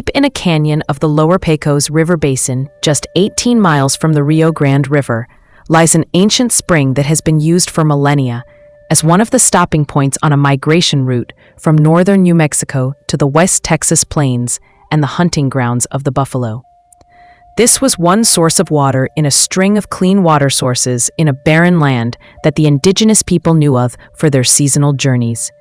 Deep in a canyon of the Lower Pecos River Basin, just 18 miles from the Rio Grande River, lies an ancient spring that has been used for millennia as one of the stopping points on a migration route from northern New Mexico to the West Texas plains and the hunting grounds of the buffalo. This was one source of water in a string of clean water sources in a barren land that the indigenous people knew of for their seasonal journeys.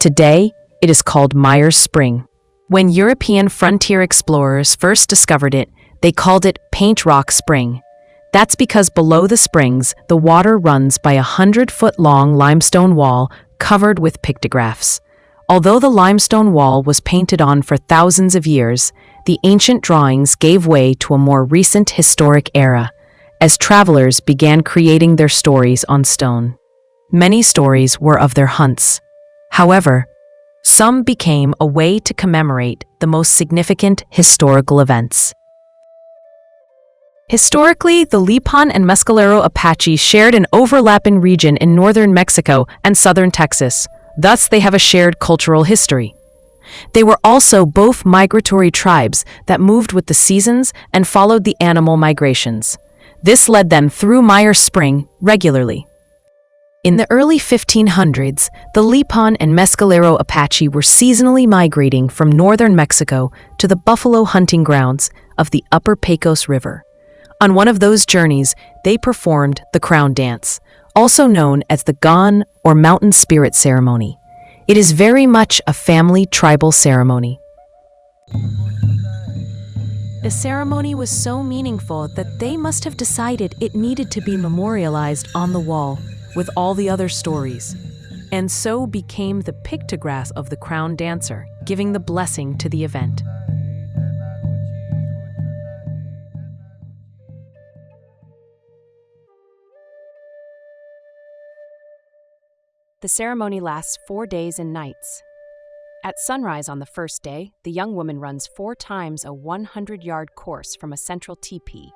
Today, it is called Meyers Spring. When European frontier explorers first discovered it, they called it Paint Rock Spring. That's because below the springs, the water runs by a 100-foot-long limestone wall covered with pictographs. Although the limestone wall was painted on for thousands of years, the ancient drawings gave way to a more recent historic era, as travelers began creating their stories on stone. Many stories were of their hunts. However, some became a way to commemorate the most significant historical events. Historically, the Lipan and Mescalero Apache shared an overlapping region in northern Mexico and southern Texas. Thus, they have a shared cultural history. They were also both migratory tribes that moved with the seasons and followed the animal migrations. This led them through Meyers Spring regularly. In the early 1500s, the Lipan and Mescalero Apache were seasonally migrating from northern Mexico to the buffalo hunting grounds of the Upper Pecos River. On one of those journeys, they performed the Crown Dance, also known as the Gone or Mountain Spirit Ceremony. It is very much a family tribal ceremony. The ceremony was so meaningful that they must have decided it needed to be memorialized on the wall with all the other stories, and so became the pictographs of the Crown Dancer, giving the blessing to the event. The ceremony lasts 4 days and nights. At sunrise on the first day, the young woman runs 4 times a 100-yard course from a central teepee,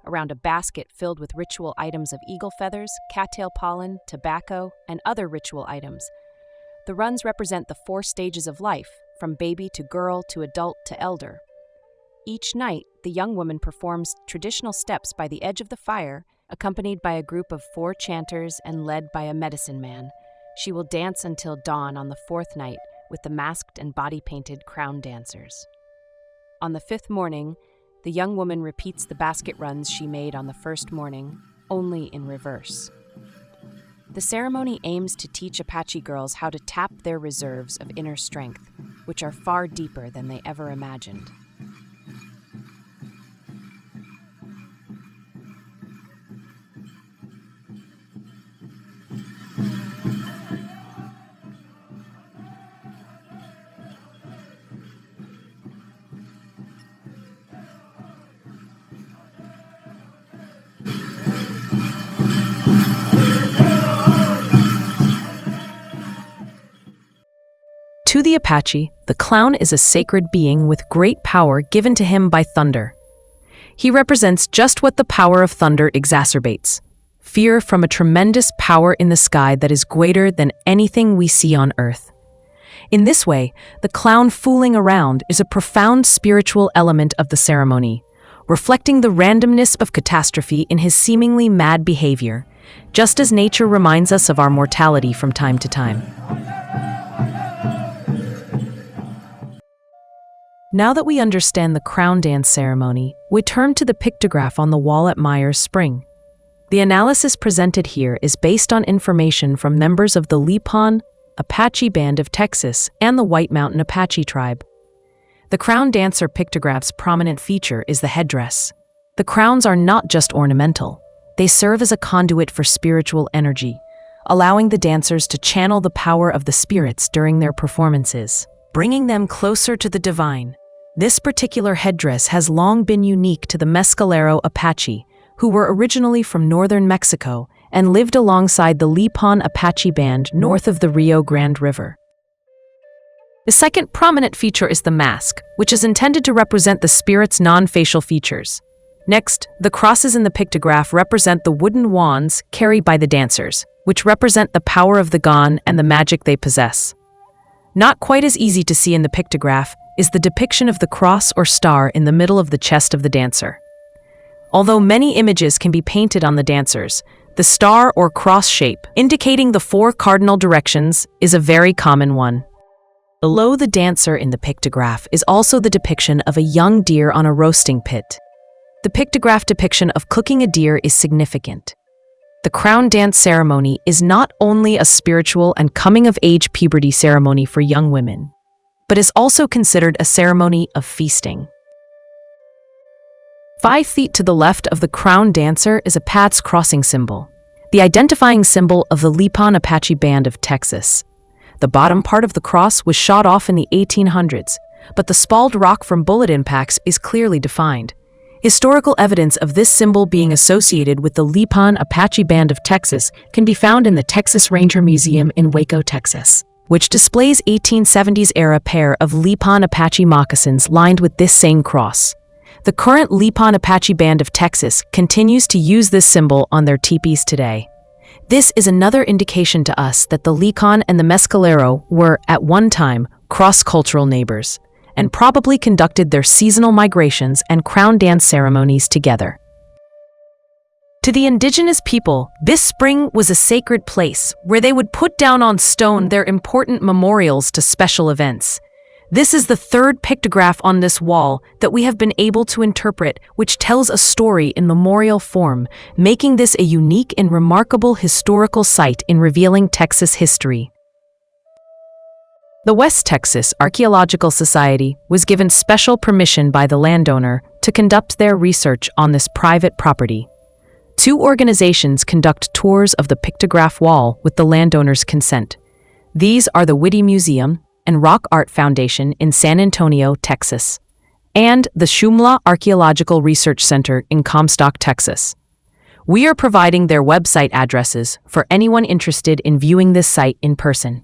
around a basket filled with ritual items of eagle feathers, cattail pollen, tobacco, and other ritual items. The runs represent the 4 stages of life, from baby to girl to adult to elder. Each night, the young woman performs traditional steps by the edge of the fire, accompanied by a group of 4 chanters and led by a medicine man. She will dance until dawn on the 4th night with the masked and body-painted crown dancers. On the 5th morning, the young woman repeats the basket runs she made on the first morning, only in reverse. The ceremony aims to teach Apache girls how to tap their reserves of inner strength, which are far deeper than they ever imagined. To the Apache, the clown is a sacred being with great power given to him by thunder. He represents just what the power of thunder exacerbates: fear from a tremendous power in the sky that is greater than anything we see on earth. In this way, the clown fooling around is a profound spiritual element of the ceremony, reflecting the randomness of catastrophe in his seemingly mad behavior, just as nature reminds us of our mortality from time to time. Now that we understand the Crown Dance ceremony, we turn to the pictograph on the wall at Meyers Spring. The analysis presented here is based on information from members of the Lipan Apache Band of Texas and the White Mountain Apache tribe. The Crown Dancer pictograph's prominent feature is the headdress. The crowns are not just ornamental. They serve as a conduit for spiritual energy, allowing the dancers to channel the power of the spirits during their performances, bringing them closer to the divine. This particular headdress has long been unique to the Mescalero Apache, who were originally from northern Mexico and lived alongside the Lipan Apache Band north of the Rio Grande River. The second prominent feature is the mask, which is intended to represent the spirit's non-facial features. Next, the crosses in the pictograph represent the wooden wands carried by the dancers, which represent the power of the gone and the magic they possess. Not quite as easy to see in the pictograph is the depiction of the cross or star in the middle of the chest of the dancer. Although many images can be painted on the dancers, the star or cross shape, indicating the 4 cardinal directions, is a very common one. Below the dancer in the pictograph is also the depiction of a young deer on a roasting pit. The pictograph depiction of cooking a deer is significant. The crown dance ceremony is not only a spiritual and coming-of-age puberty ceremony for young women, but is also considered a ceremony of feasting. 5 feet to the left of the crown dancer is a Pat's crossing symbol, the identifying symbol of the Lipan Apache Band of Texas. The bottom part of the cross was shot off in the 1800s, but the spalled rock from bullet impacts is clearly defined. Historical evidence of this symbol being associated with the Lipan Apache Band of Texas can be found in the Texas Ranger Museum in Waco, Texas, which displays 1870s-era pair of Lipan Apache moccasins lined with this same cross. The current Lipan Apache Band of Texas continues to use this symbol on their teepees today. This is another indication to us that the Lican and the Mescalero were, at one time, cross-cultural neighbors, and probably conducted their seasonal migrations and crown dance ceremonies together. To the indigenous people, this spring was a sacred place where they would put down on stone their important memorials to special events. This is the 3rd pictograph on this wall that we have been able to interpret, which tells a story in memorial form, making this a unique and remarkable historical site in revealing Texas history. The West Texas Archeological Society was given special permission by the landowner to conduct their research on this private property. 2 organizations conduct tours of the pictograph wall with the landowner's consent. These are the Whitty Museum and Rock Art Foundation in San Antonio, Texas, and the Shumla Archaeological Research Center in Comstock, Texas. We are providing their website addresses for anyone interested in viewing this site in person.